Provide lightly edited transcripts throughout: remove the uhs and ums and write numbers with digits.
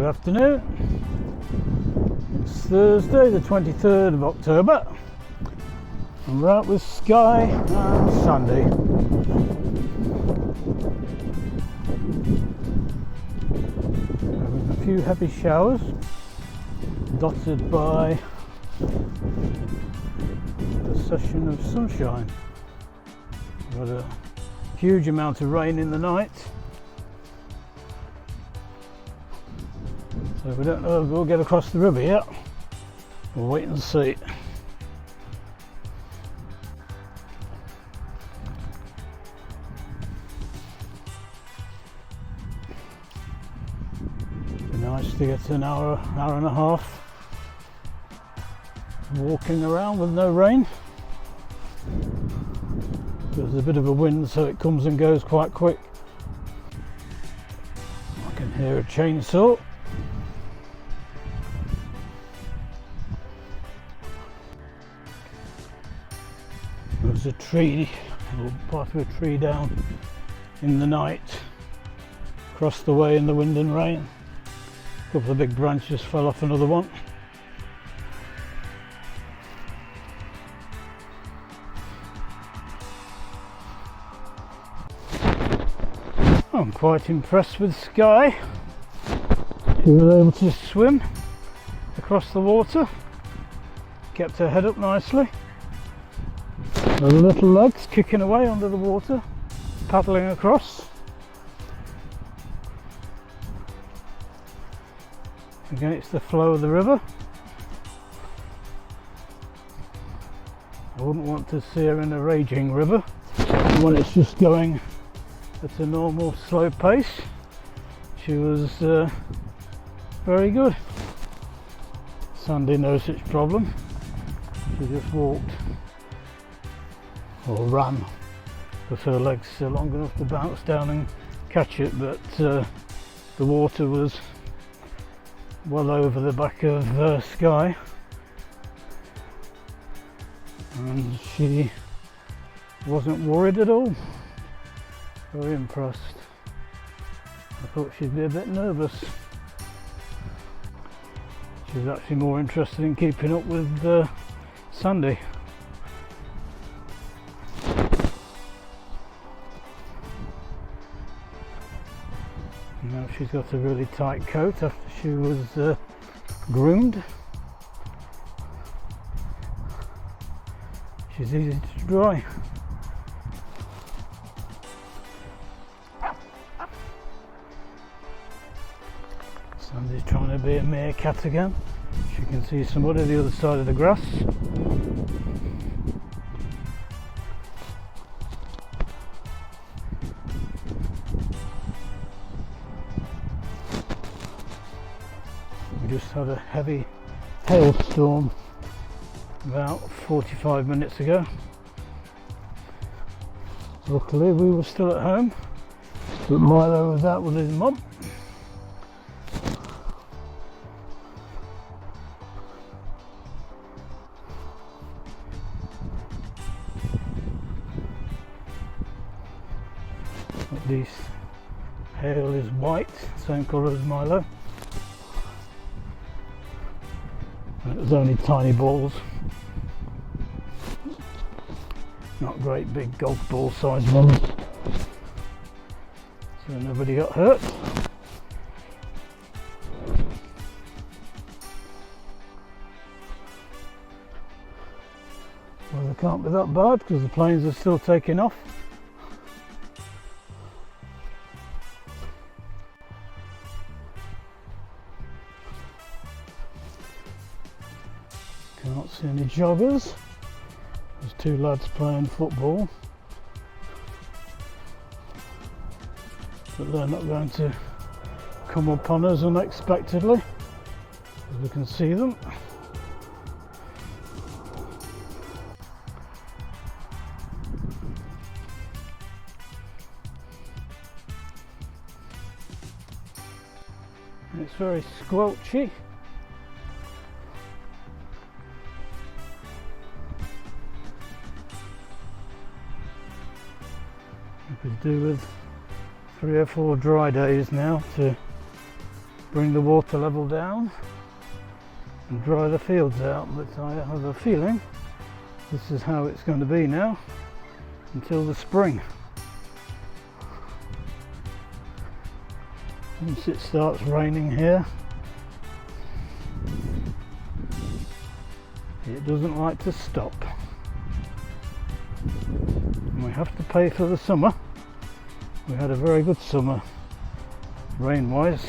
Good afternoon. It's Thursday the 23rd of October and we're out with Sky and Sandy. Having a few heavy showers dotted by the session of sunshine. We've had a huge amount of rain in the night, so we don't know if we'll get across the river yet. We'll wait and see. It'd be nice to get an hour and a half walking around with no rain. There's a bit of a wind, so it comes and goes quite quick. I can hear a chainsaw. There's a tree, or part of a tree down in the night, across the way in the wind and rain. A couple of big branches fell off another one. I'm quite impressed with Sky. She was able to swim across the water, kept her head up nicely. Her little legs kicking away under the water, paddling across. Against the flow of the river. I wouldn't want to see her in a raging river when it's just going at a normal slow pace. She was very good. Sandy knows its problem. She just walked or ran because her legs are long enough to bounce down and catch it, but the water was well over the back of Sky and she wasn't worried at all. Very impressed. I thought she'd be a bit nervous. She's actually more interested in keeping up with Sandy. Now she's got a really tight coat after she was groomed. She's easy to dry. Sandy's trying to be a meerkat again. She can see somebody on the other side of the grass. We just had a heavy hailstorm about 45 minutes ago. Luckily we were still at home, but Milo was out with his mum. At least hail is white, same colour as Milo. And it was only tiny balls, not great big golf ball sized ones, so nobody got hurt. Well, they can't be that bad because the planes are still taking off. Can't see any joggers. There's two lads playing football, but they're not going to come upon us unexpectedly because we can see them. It's very squelchy. We could do with 3 or 4 dry days now to bring the water level down and dry the fields out, but I have a feeling this is how it's going to be now until the spring. Once it starts raining here, it doesn't like to stop. And we have to pay for the summer. We had a very good summer rain wise,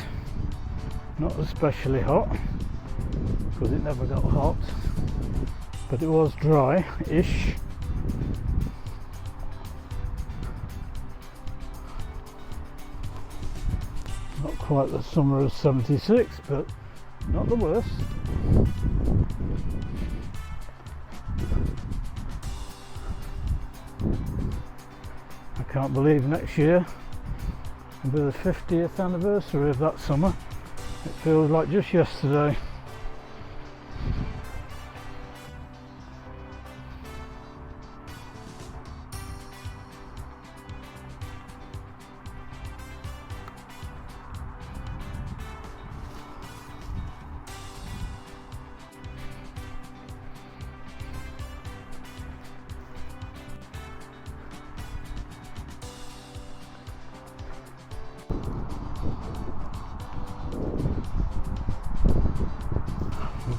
not especially hot because it never got hot, but it was dry-ish. Not quite the summer of '76, but not the worst. I can't believe next year will be the 50th anniversary of that summer. It feels like just yesterday.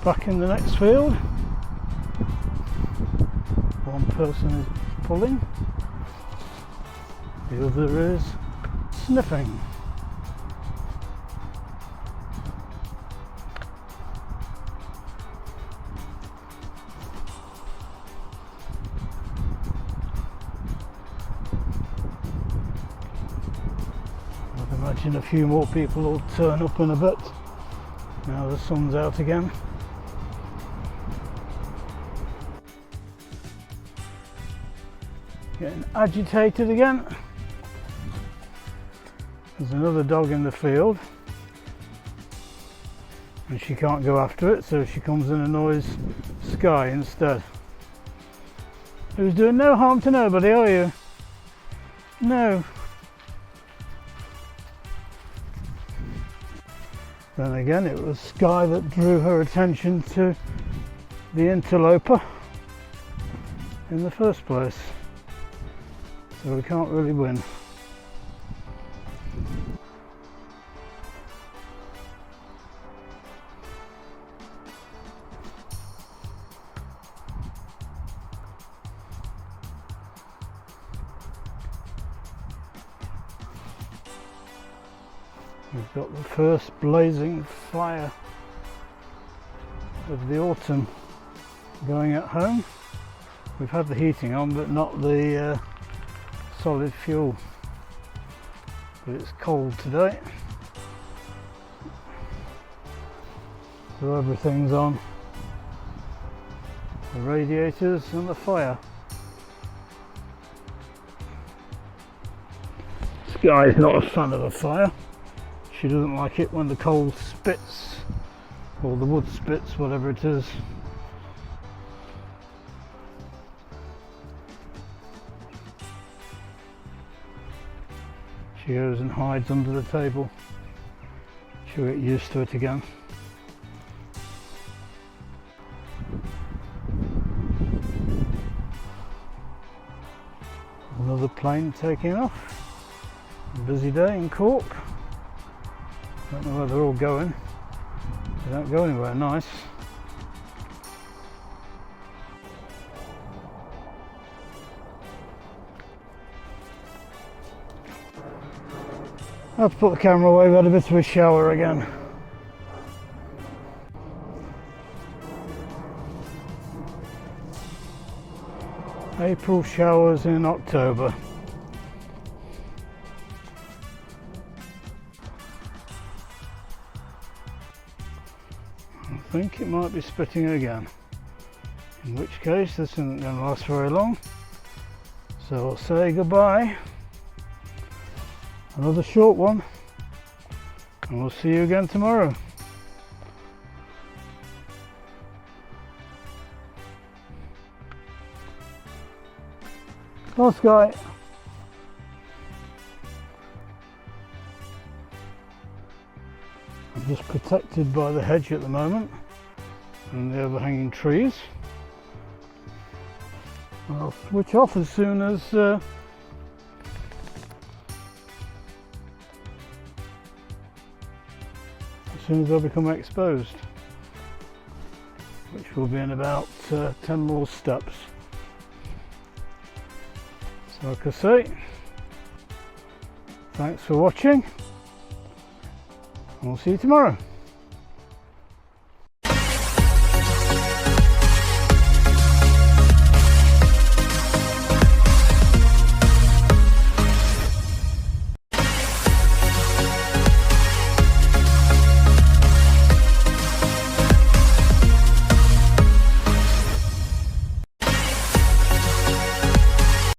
Back in the next field, one person is pulling, the other is sniffing. I'd imagine a few more people will turn up in a bit now the sun's out again. Getting agitated again. There's another dog in the field and she can't go after it, so she comes and annoys Sky instead. Who's doing no harm to nobody, are you? No. Then again, it was Sky that drew her attention to the interloper in the first place. So we can't really win. We've got the first blazing fire of the autumn going at home. We've had the heating on, but not the solid fuel, but it's cold today, so everything's on, the radiators and the fire. Sky's not a fan of a fire. She doesn't like it when the coal spits, or the wood spits, whatever it is. She goes and hides under the table. She'll get used to it again. Another plane taking off. A busy day in Cork. Don't know where they're all going. They don't go anywhere nice. I have to put the camera away, we had a bit of a shower again. April showers in October. I think it might be spitting again, in which case this isn't going to last very long, so I'll say goodbye. Another short one, and we'll see you again tomorrow. Come on, Sky. just protected by the hedge at the moment and the overhanging trees. I'll switch off as soon as I become exposed, which will be in about 10 more steps. So like I say, thanks for watching, and we'll see you tomorrow.